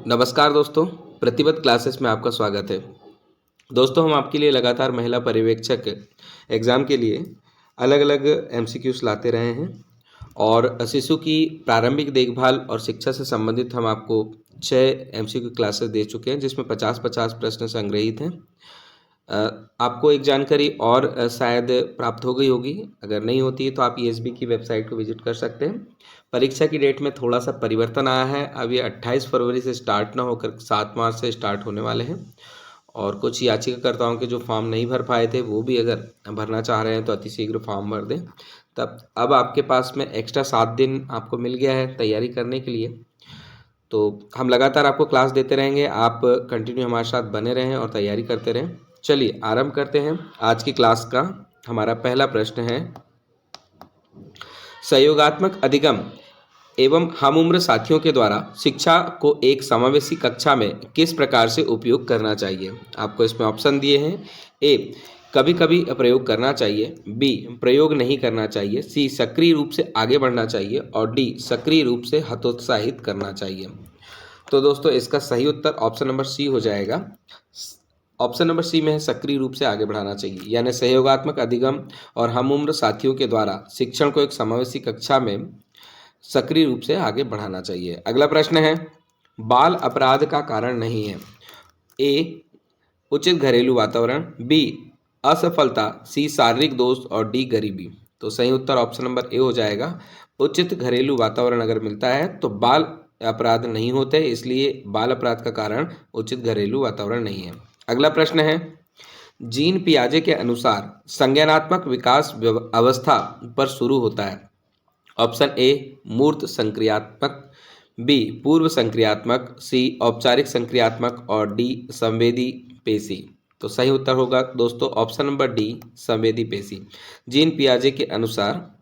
नमस्कार दोस्तों, प्रतिबद्ध क्लासेस में आपका स्वागत है। दोस्तों, हम आपके लिए लगातार महिला पर्यवेक्षक एग्ज़ाम के लिए अलग अलग एमसीक्यूज लाते रहे हैं और शिशु की प्रारंभिक देखभाल और शिक्षा से संबंधित हम आपको 6 एमसीक्यू क्लासेस दे चुके हैं, जिसमें 50-50 प्रश्न संग्रहित हैं। आपको एक जानकारी और शायद प्राप्त हो गई होगी। अगर नहीं होती है तो आप ईएसबी की वेबसाइट को विजिट कर सकते हैं। परीक्षा की डेट में थोड़ा सा परिवर्तन आया है। अब ये 28 फरवरी से स्टार्ट ना होकर 7 मार्च से स्टार्ट होने वाले हैं और कुछ याचिकाकर्ताओं के जो फॉर्म नहीं भर पाए थे वो भी अगर भरना चाह रहे हैं तो अतिशीघ्र फॉर्म भर दें। तब अब आपके पास में एक्स्ट्रा 7 दिन आपको मिल गया है तैयारी करने के लिए। तो हम लगातार आपको क्लास देते रहेंगे। आप कंटिन्यू हमारे साथ बने रहें और तैयारी करते रहें। चलिए आरंभ करते हैं आज की क्लास का। हमारा पहला प्रश्न है, सहयोगात्मक अधिगम एवं हम उम्र साथियों के द्वारा शिक्षा को एक समावेशी कक्षा में किस प्रकार से उपयोग करना चाहिए। आपको इसमें ऑप्शन दिए हैं। ए, कभी कभी प्रयोग करना चाहिए। बी, प्रयोग नहीं करना चाहिए। सी, सक्रिय रूप से आगे बढ़ना चाहिए और डी, सक्रिय रूप से हतोत्साहित करना चाहिए। तो दोस्तों, इसका सही उत्तर ऑप्शन नंबर सी हो जाएगा। ऑप्शन नंबर सी में है सक्रिय रूप से आगे बढ़ाना चाहिए, यानी सहयोगात्मक अधिगम और हम उम्र साथियों के द्वारा शिक्षण को एक समावेशी कक्षा में सक्रिय रूप से आगे बढ़ाना चाहिए। अगला प्रश्न है, बाल अपराध का कारण नहीं है। ए, उचित घरेलू वातावरण। बी, असफलता। सी, शारीरिक दोष और डी, गरीबी। तो सही उत्तर ऑप्शन नंबर ए हो जाएगा। उचित घरेलू वातावरण अगर मिलता है तो बाल अपराध नहीं होते, इसलिए बाल अपराध का कारण उचित घरेलू वातावरण नहीं है। अगला प्रश्न है, जीन पियाजे के अनुसार संज्ञानात्मक विकास अवस्था पर शुरू होता है। ऑप्शन ए, मूर्त संक्रियात्मक। बी, पूर्व संक्रियात्मक। सी, औपचारिक संक्रियात्मक और डी, संवेदी पेशी। तो सही उत्तर होगा दोस्तों ऑप्शन नंबर डी, संवेदी पेशी। जीन पियाजे के अनुसार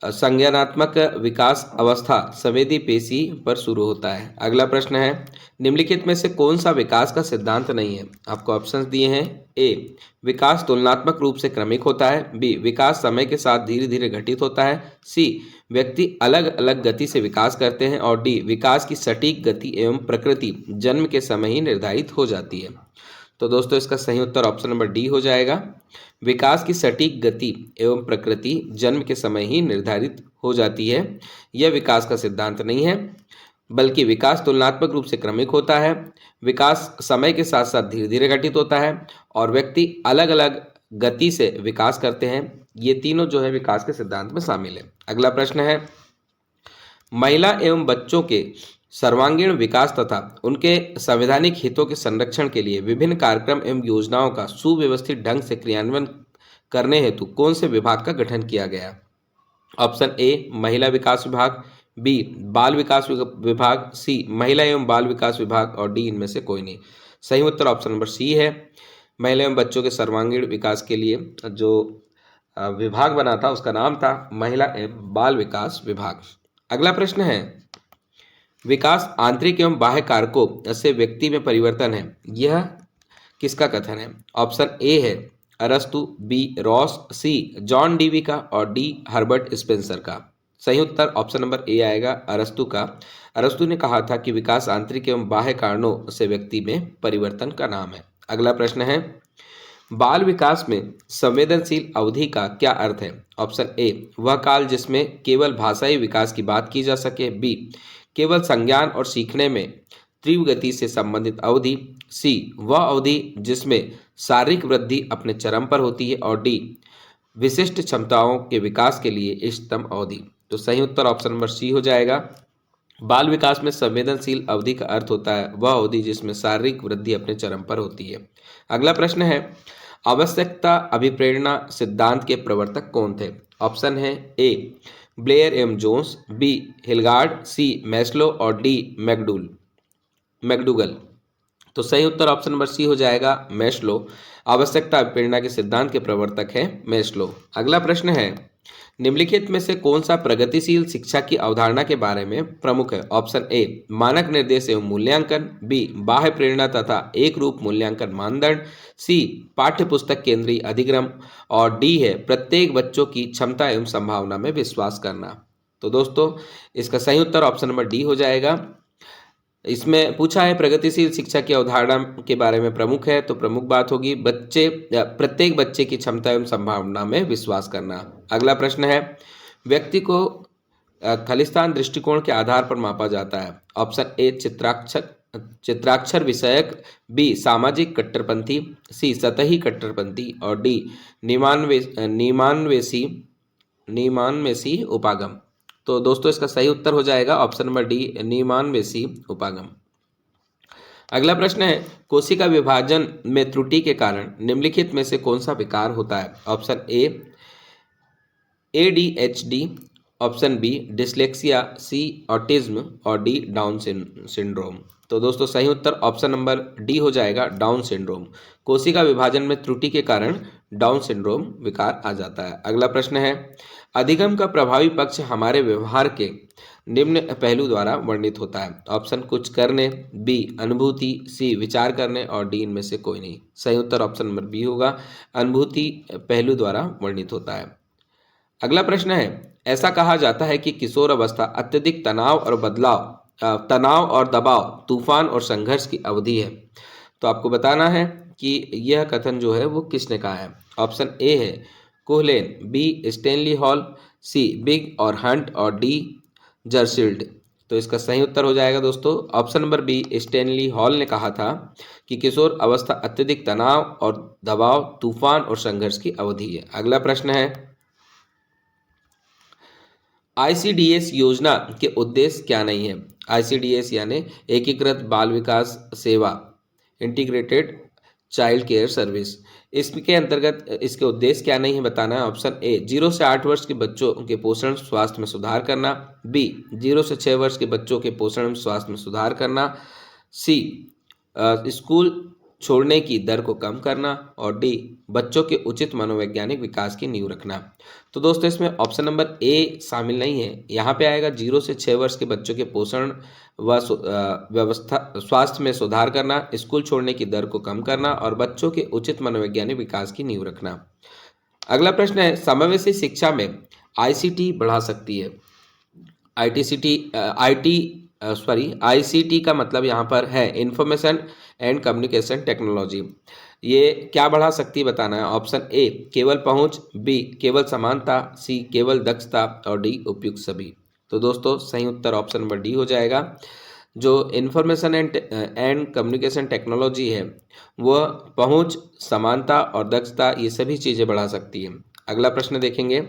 संज्ञानात्मक विकास अवस्था संवेदी पेशी पर शुरू होता है। अगला प्रश्न है, निम्नलिखित में से कौन सा विकास का सिद्धांत नहीं है। आपको ऑप्शंस दिए हैं। ए, विकास तुलनात्मक रूप से क्रमिक होता है। बी, विकास समय के साथ धीरे धीरे घटित होता है। सी, व्यक्ति अलग अलग गति से विकास करते हैं और डी, विकास की सटीक गति एवं प्रकृति जन्म के समय ही निर्धारित हो जाती है। तो दोस्तों, इसका सही उत्तर ऑप्शन नंबर डी हो जाएगा। विकास की सटीक गति एवं प्रकृति जन्म के समय ही निर्धारित हो जाती है। यह विकास का सिद्धांत नहीं है, बल्कि विकास तुलनात्मक रूप से क्रमिक होता है, विकास समय के साथ साथ धीरे धीरे घटित होता है और व्यक्ति अलग अलग गति से विकास करते हैं। ये तीनों जो है विकास के सिद्धांत में शामिल है। अगला प्रश्न है, महिला एवं बच्चों के सर्वांगीण विकास तथा उनके संवैधानिक हितों के संरक्षण के लिए विभिन्न कार्यक्रम एवं योजनाओं का सुव्यवस्थित ढंग से क्रियान्वयन करने हेतु कौन से विभाग का गठन किया गया। ऑप्शन ए, महिला विकास विभाग। बी, बाल विकास विभाग। सी, महिला एवं बाल विकास विभाग और डी, इनमें से कोई नहीं। सही उत्तर ऑप्शन नंबर सी है। महिला एवं बच्चों के सर्वांगीण विकास के लिए जो विभाग बना था उसका नाम था महिला एवं बाल विकास विभाग। अगला प्रश्न है, विकास आंतरिक एवं बाह्य कारकों से व्यक्ति में परिवर्तन है, यह किसका कथन है। ऑप्शन ए है अरस्तु। B, Ross. C, John Dewey का और डी, हर्बर्ट स्पेंसर का। सही उत्तर ऑप्शन नंबर ए आएगा, अरस्तु का। अरस्तु ने कहा था कि विकास आंतरिक एवं बाह्य कारणों से व्यक्ति में परिवर्तन का नाम है। अगला प्रश्न है, बाल विकास में संवेदनशील अवधि का क्या अर्थ है। ऑप्शन ए, वह काल जिसमें केवल भाषाई विकास की बात की जा सके। बी, केवल संज्ञान और सीखने में तीव्र गति से संबंधित अवधि। सी, वह अवधि जिसमें शारीरिक वृद्धि अपने चरम पर होती है और डी, विशिष्ट क्षमताओं के विकास के लिए इष्टतम अवधि। तो सही उत्तर ऑप्शन नंबर सी हो जाएगा। बाल विकास में संवेदनशील अवधि का अर्थ होता है वह अवधि जिसमें शारीरिक वृद्धि अपने चरम पर होती है। अगला प्रश्न है, आवश्यकता अभिप्रेरणा सिद्धांत के प्रवर्तक कौन थे। ऑप्शन है ए, ब्लेयर एम जोन्स। बी, हिलगार्ड। सी, मैस्लो और डी, मैकडूगल। तो सही उत्तर ऑप्शन नंबर सी हो जाएगा, मैस्लो। आवश्यकता अभिप्रेरणा के सिद्धांत के प्रवर्तक है मैस्लो। अगला प्रश्न है, निम्नलिखित में से कौन सा प्रगतिशील शिक्षा की अवधारणा के बारे में प्रमुख है। ऑप्शन ए, मानक निर्देश एवं मूल्यांकन। बी, बाह्य प्रेरणा तथा एक रूप मूल्यांकन मानदंड। सी, पाठ्य पुस्तक केंद्रीय अधिगम और डी है प्रत्येक बच्चों की क्षमता एवं संभावना में विश्वास करना। तो दोस्तों, इसका सही उत्तर ऑप्शन नंबर डी हो जाएगा। इसमें पूछा है प्रगतिशील शिक्षा की अवधारणा के बारे में प्रमुख है, तो प्रमुख बात होगी प्रत्येक बच्चे की क्षमता एवं संभावना में विश्वास करना। अगला प्रश्न है व्यक्ति को खालिस्तान दृष्टिकोण के आधार पर मापा जाता है। ऑप्शन ए चित्राक्षर विषयक, बी सामाजिक कट्टरपंथी, सी सतही कट्टरपंथी और डी निमानवेसी उपागम। तो दोस्तों इसका सही उत्तर हो जाएगा ऑप्शन नंबर डी निमानवेसी उपागम। अगला प्रश्न है कोशिका विभाजन में त्रुटि के कारण निम्नलिखित में से कौन सा विकार होता है। Option A ADHD, option B dyslexia, C autism और डी डाउन सिंड्रोम। तो दोस्तों सही उत्तर ऑप्शन नंबर डी हो जाएगा डाउन सिंड्रोम। कोशिका विभाजन में त्रुटि के कारण डाउन सिंड्रोम विकार आ जाता है। अगला प्रश्न है अधिगम का प्रभावी पक्ष हमारे व्यवहार के निम्न पहलू द्वारा वर्णित होता है। ऑप्शन कुछ करने, बी अनुभूति, सी विचार करने और डी इनमें से कोई नहीं। सही उत्तर ऑप्शन नंबर बी होगा, अनुभूति पहलू द्वारा वर्णित होता है। अगला प्रश्न है ऐसा कहा जाता है कि किशोर अवस्था अत्यधिक तनाव और दबाव, तूफान और संघर्ष की अवधि है। तो आपको बताना है कि यह कथन जो है वो किसने कहा है। ऑप्शन ए है कोहलेन, B Stanley Hall, C Bigge और हंट और डी जर्सिल्ड। तो इसका सही उत्तर हो जाएगा दोस्तों option number B Stanley Hall ने कहा था कि किशोर अवस्था अत्यधिक तनाव और दबाव, तूफान और संघर्ष की अवधि है। अगला प्रश्न है ICDS योजना के उद्देश्य क्या नहीं है। ICDS यानी एकीकृत बाल विकास सेवा, इंटीग्रेटेड चाइल्ड केयर सर्विस, इसके अंतर्गत इसके उद्देश्य क्या नहीं है बताना है। ऑप्शन ए 0 से 8 वर्ष के बच्चों के पोषण स्वास्थ्य में सुधार करना, बी 0 से 6 वर्ष के बच्चों के पोषण स्वास्थ्य में सुधार करना, सी स्कूल छोड़ने की दर को कम करना और डी बच्चों के उचित मनोवैज्ञानिक विकास की नींव रखना। तो दोस्तों इसमें ऑप्शन नंबर ए शामिल नहीं है। यहाँ पे आएगा 0 से 6 वर्ष के बच्चों के पोषण व स्वास्थ्य में सुधार करना, स्कूल छोड़ने की दर को कम करना और बच्चों के उचित मनोवैज्ञानिक विकास की नींव रखना। अगला प्रश्न है समावेशी शिक्षा में ICT बढ़ा सकती है। ICT का मतलब यहाँ पर है इंफॉर्मेशन एंड कम्युनिकेशन टेक्नोलॉजी। ये क्या बढ़ा सकती है बताना है। ऑप्शन ए केवल पहुंच, बी केवल समानता, सी केवल दक्षता और डी उपयुक्त सभी। तो दोस्तों सही उत्तर ऑप्शन नंबर डी हो जाएगा। जो इंफॉर्मेशन एंड कम्युनिकेशन टेक्नोलॉजी है वह पहुंच, समानता और दक्षता ये सभी चीज़ें बढ़ा सकती है। अगला प्रश्न देखेंगे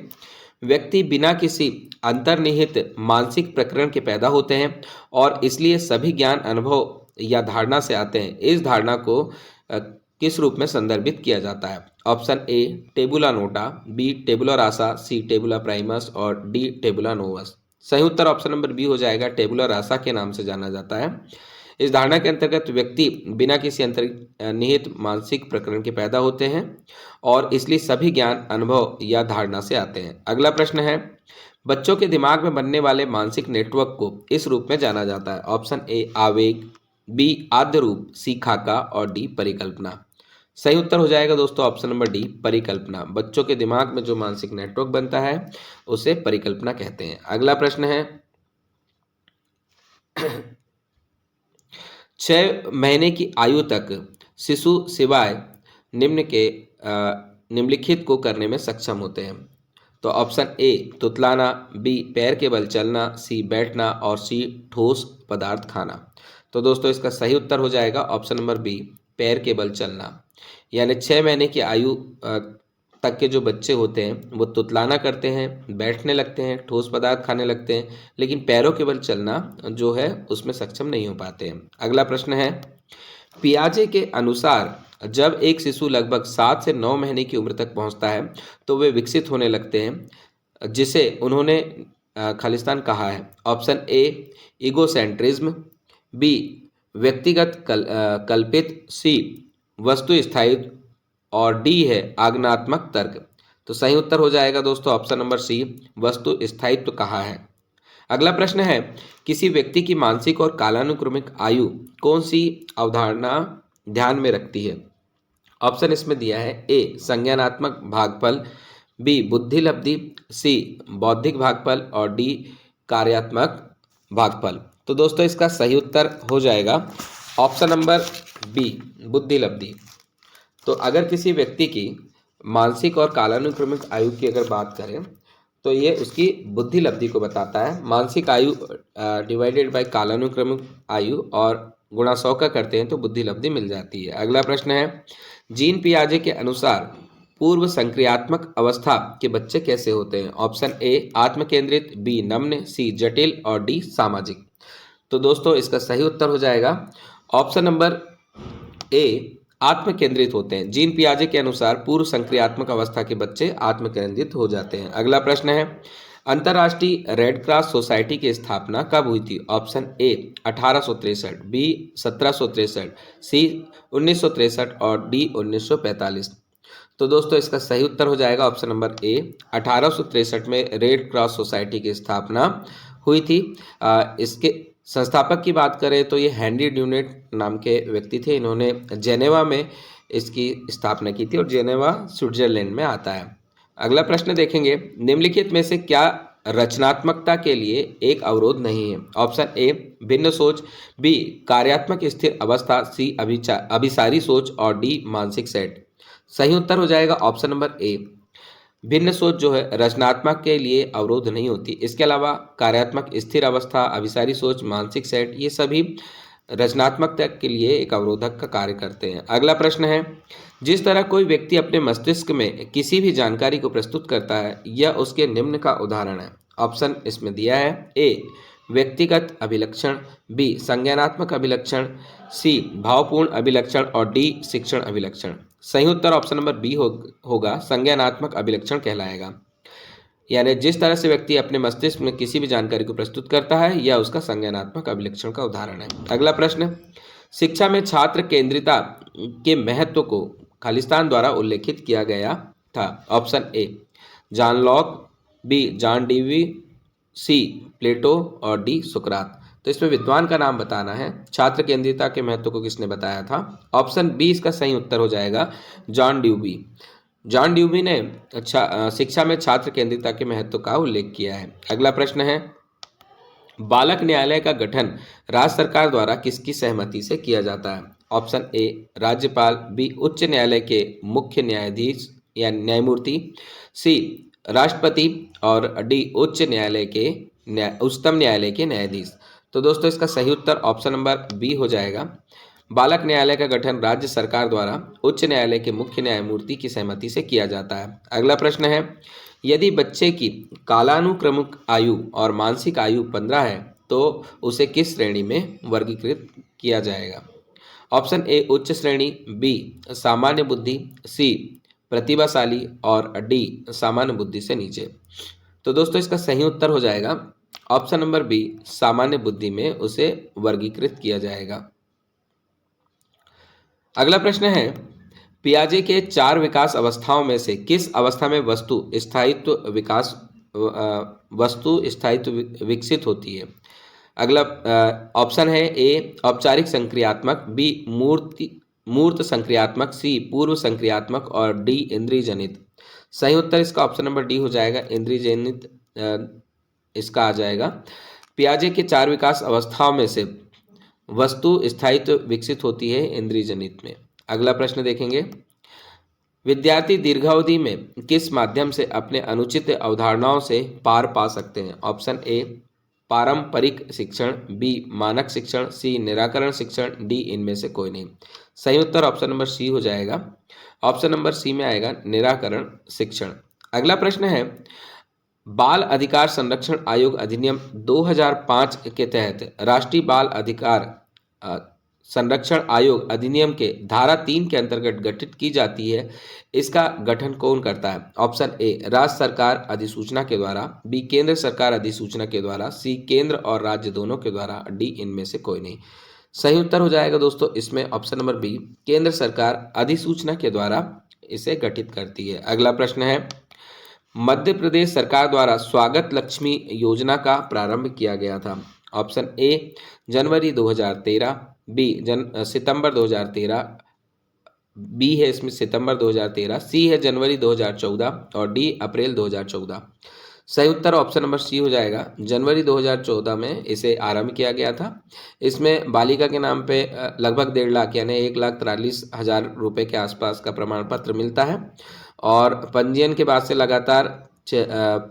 व्यक्ति बिना किसी अंतर्निहित मानसिक प्रकरण के पैदा होते हैं और इसलिए सभी ज्ञान अनुभव या धारणा से आते हैं। इस धारणा को किस रूप में संदर्भित किया जाता है। Option A tabula nota, B tabula rasa, C tabula primus और डी टेबुला नोवस। सही उत्तर ऑप्शन नंबर बी हो जाएगा, टेबुला रासा के नाम से जाना जाता है। इस धारणा के अंतर्गत व्यक्ति बिना किसी अंतर्निहित मानसिक प्रकरण के पैदा होते हैं और इसलिए सभी ज्ञान अनुभव या धारणा से आते हैं। अगला प्रश्न है बच्चों के दिमाग में बनने वाले मानसिक नेटवर्क को इस रूप में जाना जाता है। ऑप्शन ए आवेग, बी आद्य रूप, सी खाका और डी परिकल्पना। सही उत्तर हो जाएगा दोस्तों ऑप्शन नंबर डी परिकल्पना। बच्चों के दिमाग में जो मानसिक नेटवर्क बनता है उसे परिकल्पना कहते हैं। अगला प्रश्न है 6 महीने की आयु तक शिशु सिवाय निम्नलिखित को करने में सक्षम होते हैं। तो ऑप्शन ए तुतलाना, बी पैर के बल चलना, सी बैठना और सी ठोस पदार्थ खाना। तो दोस्तों इसका सही उत्तर हो जाएगा ऑप्शन नंबर बी पैर के बल चलना। यानी 6 महीने की आयु तक के जो बच्चे होते हैं वो तुतलाना करते हैं, बैठने लगते हैं, ठोस पदार्थ खाने लगते हैं, लेकिन पैरों के बल चलना जो है उसमें सक्षम नहीं हो पाते हैं। अगला प्रश्न है पियाजे के अनुसार जब एक शिशु लगभग 7 से 9 महीने की उम्र तक पहुंचता है तो वे विकसित होने लगते हैं, जिसे उन्होंने खालिस्तान कहा है। ऑप्शन ए ईगोसेंट्रिज्म, बी व्यक्तिगत कल्पित, सी वस्तु स्थायित्व और डी है आज्ञानात्मक तर्क। तो सही उत्तर हो जाएगा दोस्तों ऑप्शन नंबर सी वस्तु स्थायित्व कहा है। अगला प्रश्न है किसी व्यक्ति की मानसिक और कालानुक्रमिक आयु कौन सी अवधारणा ध्यान में रखती है। ऑप्शन इसमें दिया है ए संज्ञानात्मक भागफल, बी बुद्धिलब्धि, सी बौद्धिक भागफल और डी कार्यात्मक भागफल। तो दोस्तों इसका सही उत्तर हो जाएगा ऑप्शन नंबर बी, बुद्धि लब्धि। तो अगर किसी व्यक्ति की मानसिक और कालानुक्रमिक आयु की अगर बात करें तो ये उसकी बुद्धि लब्धि को बताता है। मानसिक आयु डिवाइडेड बाय कालानुक्रमिक आयु और गुणा 100 का करते हैं तो बुद्धि लब्धि मिल जाती है। अगला प्रश्न है, जीन पियाजे के अनुसार पूर्व संक्रियात्मक अवस्था के बच्चे कैसे होते हैं? ऑप्शन ए आत्मकेंद्रित, बी नम्न, सी जटिल और डी सामाजिक। तो दोस्तों इसका सही उत्तर हो जाएगा ऑप्शन नंबर ए, आत्म केंद्रित होते हैं। जीन पियाजे के अनुसार पूर्व संक्रियात्मक अवस्था के बच्चे आत्म केंद्रित हो जाते हैं। अगला प्रश्न है, अंतर्राष्ट्रीय रेड क्रॉस सोसाइटी की स्थापना कब हुई थी? ऑप्शन ए 1863, बी 1763, सी 1963 और डी 1945। तो दोस्तों इसका सही उत्तर हो जाएगा ऑप्शन नंबर ए, 1863 में रेड क्रॉस सोसाइटी की स्थापना हुई थी। इसके संस्थापक की बात करें तो ये हेनरी ड्यूनेट नाम के व्यक्ति थे। इन्होंने जेनेवा में इसकी स्थापना की थी और जेनेवा स्विट्जरलैंड में आता है। अगला प्रश्न देखेंगे, निम्नलिखित में से क्या रचनात्मकता के लिए एक अवरोध नहीं है? ऑप्शन ए भिन्न सोच, बी कार्यात्मक स्थिर अवस्था, सी अभिसारी सोच और डी मानसिक सेट। सही उत्तर हो जाएगा ऑप्शन नंबर ए, भिन्न सोच जो है रचनात्मक के लिए अवरोध नहीं होती। इसके अलावा कार्यात्मक स्थिर अवस्था, अभिसारी सोच, मानसिक सेट ये सभी रचनात्मकता के लिए एक अवरोधक का कार्य करते हैं। अगला प्रश्न है, जिस तरह कोई व्यक्ति अपने मस्तिष्क में किसी भी जानकारी को प्रस्तुत करता है यह उसके निम्न का उदाहरण है। ऑप्शन इसमें दिया है, ए व्यक्तिगत अभिलक्षण, बी संज्ञानात्मक अभिलक्षण, सी भावपूर्ण अभिलक्षण और डी शिक्षण अभिलक्षण। सही उत्तर ऑप्शन नंबर बी होगा, संज्ञानात्मक अभिलक्षण कहलाएगा। यानी जिस तरह से व्यक्ति अपने मस्तिष्क में किसी भी जानकारी को प्रस्तुत करता है यह उसका संज्ञानात्मक अभिलक्षण का उदाहरण है। अगला प्रश्न, शिक्षा में छात्र केंद्रिता के महत्व को खालिस्तान द्वारा उल्लेखित किया गया था। Option A John Locke, B John Dewey, C Plato और डी सुकरात। तो इसमें विद्वान का नाम बताना है। छात्र केंद्रिता के महत्व को किसने बताया था? ऑप्शन बी इसका सही उत्तर हो जाएगा, जॉन ड्यूबी। जॉन ड्यूबी ने शिक्षा में छात्र केंद्रिता के महत्व का उल्लेख किया है। अगला प्रश्न है, बालक न्यायालय का गठन राज्य सरकार द्वारा किसकी सहमति से किया जाता है? ऑप्शन ए राज्यपाल, बी उच्च न्यायालय के मुख्य न्यायाधीश या न्यायमूर्ति, सी राष्ट्रपति और डी उच्चतम न्यायालय के न्यायाधीश। तो दोस्तों इसका सही उत्तर ऑप्शन नंबर बी हो जाएगा, बालक न्यायालय का गठन राज्य सरकार द्वारा उच्च न्यायालय के मुख्य न्यायमूर्ति की सहमति से किया जाता है। अगला प्रश्न है, यदि बच्चे की कालानुक्रमिक आयु और मानसिक आयु 15 है तो उसे किस श्रेणी में वर्गीकृत किया जाएगा? ऑप्शन ए उच्च श्रेणी, बी सामान्य बुद्धि, सी प्रतिभाशाली और डी सामान्य बुद्धि से नीचे। तो दोस्तों इसका सही उत्तर हो जाएगा ऑप्शन नंबर बी, सामान्य बुद्धि में उसे वर्गीकृत किया जाएगा। अगला प्रश्न है, पियाजे के 4 विकास अवस्थाओं में से किस अवस्था में वस्तु स्थायित्व विकसित होती है? अगला ऑप्शन है ए औपचारिक संक्रियात्मक, बी मूर्त संक्रियात्मक, सी पूर्व संक्रियात्मक और डी इंद्रिय जनित। सही उत्तर इसका ऑप्शन नंबर डी हो जाएगा, इंद्रिय जनित इसका आ जाएगा। पियाजे के 4 विकास अवस्थाओं में से वस्तु स्थायित्व विकसित होती है इंद्रिय जनित में। अगला प्रश्न देखेंगे, विद्यार्थी दीर्घावधि में किस माध्यम से अपने अनुचित अवधारणाओं से पार पा सकते हैं? ऑप्शन ए पारंपरिक शिक्षण, बी मानक शिक्षण, सी निराकरण शिक्षण, डी इनमें से कोई नहीं। सही उत्तर ऑप्शन नंबर सी हो जाएगा, ऑप्शन नंबर सी में आएगा निराकरण शिक्षण। अगला प्रश्न है, बाल अधिकार संरक्षण आयोग अधिनियम 2005 के तहत राष्ट्रीय बाल अधिकार संरक्षण आयोग अधिनियम के धारा 3 के अंतर्गत गठित की जाती है। इसका गठन कौन करता है? ऑप्शन ए राज्य सरकार अधिसूचना के द्वारा, बी केंद्र सरकार अधिसूचना के द्वारा, सी केंद्र और राज्य दोनों के द्वारा, डी इनमें से कोई नहीं। सही उत्तर हो जाएगा दोस्तों इसमें ऑप्शन नंबर बी, केंद्र सरकार अधिसूचना के द्वारा इसे गठित करती है। अगला प्रश्न है, मध्य प्रदेश सरकार द्वारा स्वागत लक्ष्मी योजना का प्रारंभ किया गया था। ऑप्शन ए जनवरी 2013, बी सितंबर 2013, बी है इसमें सितंबर 2013, सी है जनवरी 2014 और डी अप्रैल 2014। सही उत्तर ऑप्शन नंबर सी हो जाएगा। जनवरी 2014 में इसे आरंभ किया गया था। इसमें बालिका के नाम पे लगभग 1.5 लाख यानी 1,43,000 रुपये के आसपास का प्रमाण पत्र मिलता है और पंजीयन के बाद से लगातार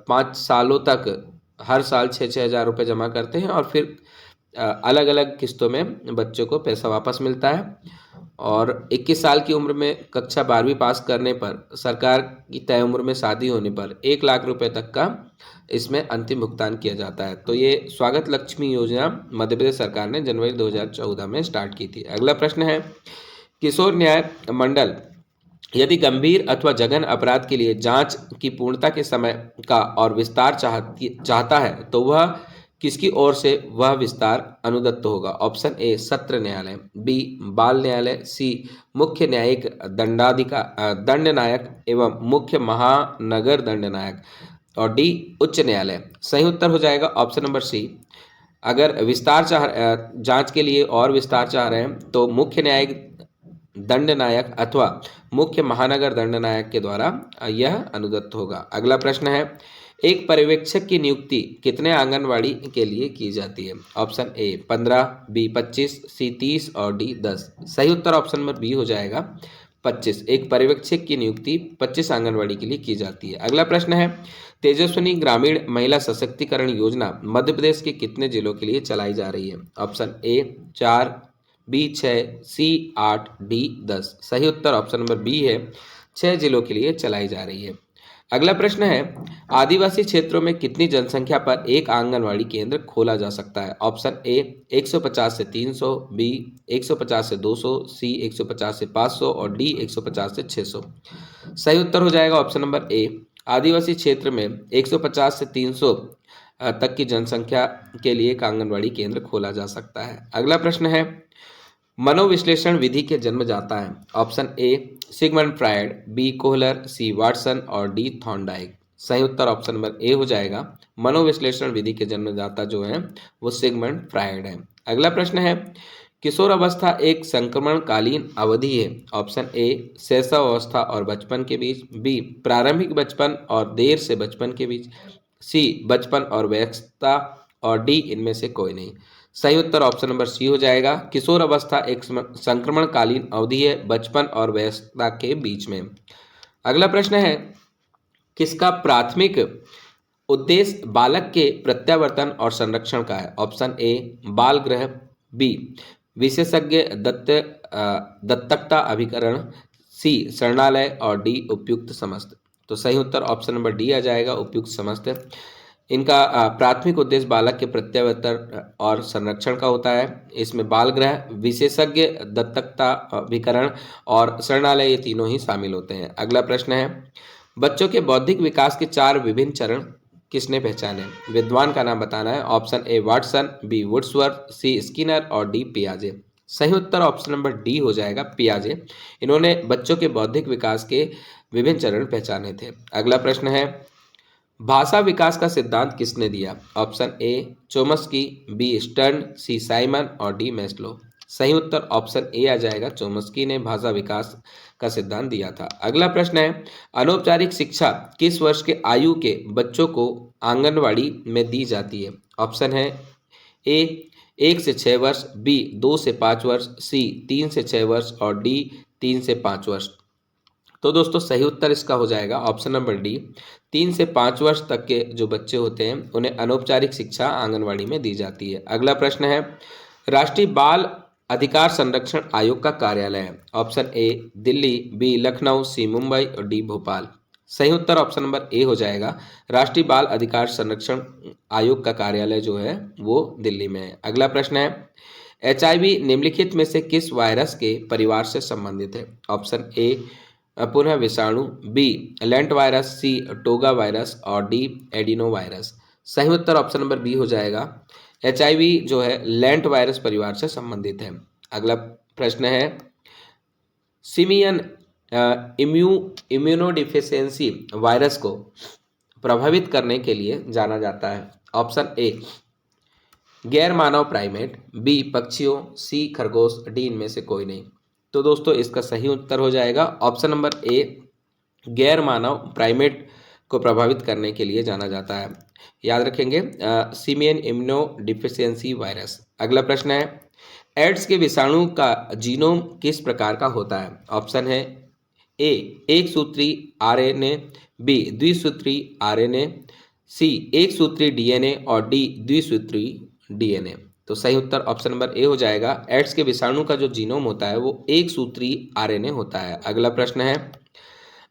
5 सालों तक हर साल 6,000 रुपये जमा करते हैं और फिर अलग अलग किस्तों में बच्चों को पैसा वापस मिलता है। और 21 साल की उम्र में कक्षा 12वीं पास करने पर सरकार की तय उम्र में शादी होने पर 1 लाख रुपए तक का इसमें अंतिम भुगतान किया जाता है। तो ये स्वागत लक्ष्मी योजना मध्य प्रदेश सरकार ने जनवरी 2014 में स्टार्ट की थी। अगला प्रश्न है, किशोर न्याय मंडल यदि गंभीर अथवा जघन अपराध के लिए जांच की पूर्णता के समय का और विस्तार चाहता है तो वह किसकी ओर से वह विस्तार अनुदत्त होगा? ऑप्शन ए सत्र न्यायालय, बी बाल न्यायालय, सी मुख्य न्यायिक दंडनायक एवं मुख्य महानगर दंडनायक और डी उच्च न्यायालय। सही उत्तर हो जाएगा ऑप्शन नंबर सी। अगर जांच के लिए और विस्तार चाह रहे हैं तो मुख्य न्यायिक दंडनायक अथवा मुख्य महानगर दंडनायक के द्वारा यह अनुदत्त होगा। अगला प्रश्न है, एक पर्यवेक्षक की नियुक्ति कितने आंगनवाड़ी के लिए की जाती है? ऑप्शन ए 15, बी 25, सी 30 और डी 10। सही उत्तर ऑप्शन नंबर बी हो जाएगा 25। एक पर्यवेक्षक की नियुक्ति 25 आंगनवाड़ी के लिए की जाती है। अगला प्रश्न है, तेजस्विनी ग्रामीण महिला सशक्तिकरण योजना मध्य प्रदेश के कितने जिलों के लिए चलाई जा रही है? Option A 4, B 6, C 8, D 10। सही उत्तर ऑप्शन नंबर बी है, 6 जिलों के लिए चलाई जा रही है। अगला प्रश्न है, आदिवासी क्षेत्रों में कितनी जनसंख्या पर एक आंगनवाड़ी केंद्र खोला जा सकता है? ऑप्शन ए 150 से 300, बी 150 से 200, सी 150 से 500 और डी 150 से 600। सही उत्तर हो जाएगा ऑप्शन नंबर ए। आदिवासी क्षेत्र में 150 से 300 तक की जनसंख्या के लिए एक आंगनवाड़ी केंद्र खोला जा सकता है। अगला प्रश्न है, मनोविश्लेषण विधि के जन्मदाता है? Option A Sigmund Freud, B Kohler, C Watson और डी थॉर्नडाइक। सही उत्तर ऑप्शन नंबर ए हो जाएगा। मनोविश्लेषण विधि के जन्मदाता जो है वो सिगमंड फ्रायड है। अगला प्रश्न है, किशोर अवस्था एक संक्रमणकालीन अवधि है? ऑप्शन ए शैशव अवस्था और बचपन के बीच, बी प्रारंभिक बचपन और देर से बचपन के बीच, सी बचपन और वयस्कता और डी इनमें से कोई नहीं। सही उत्तर ऑप्शन नंबर सी हो जाएगा। किशोर अवस्था एक संक्रमणकालीन अवधि है बचपन और वयस्कता के बीच में। अगला प्रश्न है, किसका प्राथमिक उद्देश्य बालक के प्रत्यावर्तन और संरक्षण का है? ऑप्शन ए बाल गृह, बी विशेषज्ञ दत्तकता अभिकरण, सी शरणालय और डी उपयुक्त समस्त। तो सही उत्तर ऑप्शन नंबर डी आ जाएगा, उपयुक्त समस्त। इनका प्राथमिक उद्देश्य बालक के प्रत्यावर्तन और संरक्षण का होता है। इसमें बाल गृह, विशेषज्ञ दत्तकता अभिकरण और शरणालय ये तीनों ही शामिल होते हैं। अगला प्रश्न है, बच्चों के बौद्धिक विकास के 4 विभिन्न चरण किसने पहचाने? विद्वान का नाम बताना है। Option A Watson, B Woodworth, C Skinner और डी पियाजे। सही उत्तर ऑप्शन नंबर डी हो जाएगा, पियाजे। इन्होंने बच्चों के बौद्धिक विकास के विभिन्न चरण पहचाने थे। अगला प्रश्न है, भाषा विकास का सिद्धांत किसने दिया? Option A Chomsky, B Stern, C Simon और डी मैस्लो। सही उत्तर ऑप्शन ए आ जाएगा, चोम्स्की ने भाषा विकास का सिद्धांत दिया था। अगला प्रश्न है, अनौपचारिक शिक्षा किस वर्ष के आयु के बच्चों को आंगनवाड़ी में दी जाती है? ऑप्शन है ए 1 से 6 वर्ष, बी 2 से 5 वर्ष, सी 3 से 6 वर्ष और डी 3 से 5 वर्ष। तो दोस्तों सही उत्तर इसका हो जाएगा ऑप्शन नंबर डी। 3 से 5 वर्ष तक के जो बच्चे होते हैं उन्हें अनौपचारिक शिक्षा आंगनवाड़ी में दी जाती है। अगला प्रश्न है, राष्ट्रीय बाल अधिकार संरक्षण आयोग का कार्यालय है? Option A Delhi, B Lucknow, C Mumbai और डी भोपाल। सही उत्तर ऑप्शन नंबर ए हो जाएगा। राष्ट्रीय बाल अधिकार संरक्षण आयोग का कार्यालय जो है वो दिल्ली में है। अगला प्रश्न है, HIV निम्नलिखित में से किस वायरस के परिवार से संबंधित है? ऑप्शन ए पुनः विषाणु, बी लेंट वायरस, सी टोगा वायरस और डी एडिनो वायरस। सही उत्तर ऑप्शन नंबर बी हो जाएगा। HIV जो है लेंट वायरस परिवार से संबंधित है। अगला प्रश्न है, सिमियन इम्यूनोडिफिशियंसी वायरस को प्रभावित करने के लिए जाना जाता है? ऑप्शन ए गैर मानव प्राइमेट, बी पक्षियों, सी खरगोश, डी इनमें से कोई नहीं। तो दोस्तों इसका सही उत्तर हो जाएगा ऑप्शन नंबर ए गैर मानव प्राइमेट को प्रभावित करने के लिए जाना जाता है? याद रखेंगे, सिमियन इम्यूनो डिफिशियंसी वायरस। अगला प्रश्न है, एड्स के विषाणु का जीनोम किस प्रकार का होता है? ऑप्शन है ए एक सूत्री आरएनए, बी द्विसूत्री आरएनए, सी एक सूत्री डीएनए और डी द्विसूत्री डीएनए। तो सही उत्तर ऑप्शन नंबर ए हो जाएगा। एड्स के विषाणु का जो जीनोम होता है वो एक सूत्री आरएनए होता है। अगला प्रश्न है,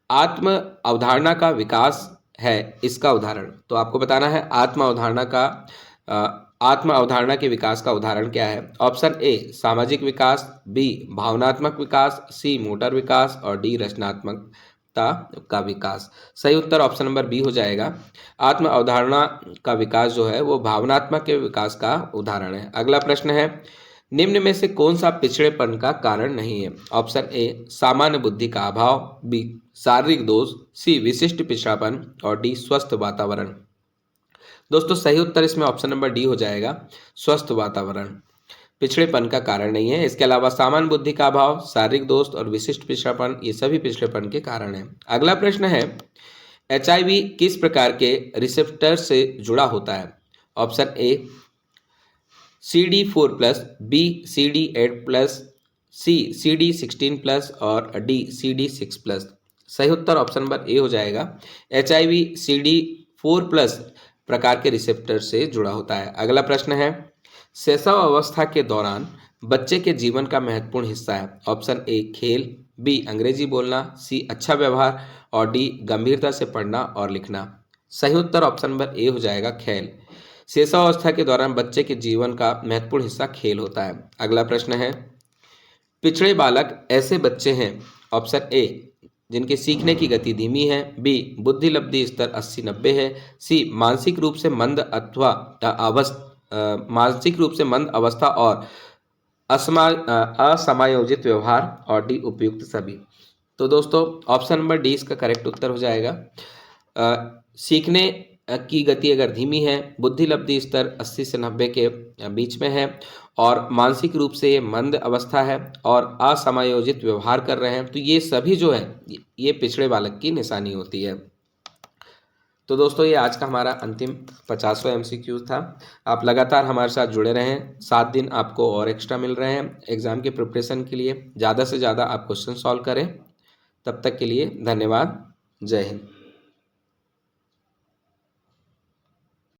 आत्म अवधारणा का विकास है इसका उदाहरण। तो आपको बताना है आत्म अवधारणा के विकास का उदाहरण क्या है? ऑप्शन ए सामाजिक विकास, बी भावनात्मक विकास, सी मोटर विकास और डी रचनात्मकता का विकास। सही उत्तर ऑप्शन नंबर बी हो जाएगा। आत्म अवधारणा का विकास जो है वो भावनात्मक के विकास का उदाहरण है। अगला प्रश्न है, निम्न में से कौन सा पिछड़ेपन का कारण नहीं है? ऑप्शन ए सामान्य बुद्धि का अभाव, बी शारीरिक दोष, सी विशिष्ट पिछड़ापन और डी स्वस्थ वातावरण। दोस्तों सही उत्तर इसमें ऑप्शन नंबर डी हो जाएगा, स्वस्थ वातावरण पिछड़ेपन का कारण नहीं है। इसके अलावा सामान्य बुद्धि का अभाव, शारीरिक दोष और विशिष्ट पिछड़ापन ये सभी पिछड़ेपन के कारण है। अगला प्रश्न है, एचआईवी किस प्रकार के रिसेप्टर से जुड़ा होता है? ऑप्शन ए CD4+, बी CD8+, सी CD16+ और डी CD6+। सही उत्तर ऑप्शन नंबर ए हो जाएगा। एचआईवी CD4+ प्रकार के रिसेप्टर से जुड़ा होता है। अगला प्रश्न है, शैशव अवस्था के दौरान बच्चे के जीवन का महत्वपूर्ण हिस्सा है? ऑप्शन ए खेल, बी अंग्रेजी बोलना, सी अच्छा व्यवहार और डी गंभीरता से पढ़ना और लिखना। सही उत्तर ऑप्शन नंबर ए हो जाएगा, खेल। शैशवावस्था के दौरान बच्चे के जीवन का महत्वपूर्ण हिस्सा खेल होता है। अगला प्रश्न है, पिछड़े बालक ऐसे बच्चे हैं, ऑप्शन ए जिनके सीखने की गति धीमी है, बी बुद्धि लब्धि स्तर 80-90 है, सी मानसिक रूप से मंद अवस्था और असमायोजित व्यवहार और डी उपयुक्त सभी। तो दोस्तों ऑप्शन नंबर डी इसका करेक्ट उत्तर हो जाएगा। सीखने की गति अगर धीमी है, बुद्धि लब्धि स्तर 80 से 90 के बीच में है और मानसिक रूप से ये मंद अवस्था है और असमायोजित व्यवहार कर रहे हैं, तो ये सभी जो है ये पिछड़े बालक की निशानी होती है। तो दोस्तों ये आज का हमारा अंतिम 50वां MCQ था। आप लगातार हमारे साथ जुड़े रहें। 7 दिन आपको और एक्स्ट्रा मिल रहे हैं एग्ज़ाम के प्रिपरेशन के लिए। ज़्यादा से ज़्यादा आप क्वेश्चन सॉल्व करें। तब तक के लिए धन्यवाद। जय हिंद।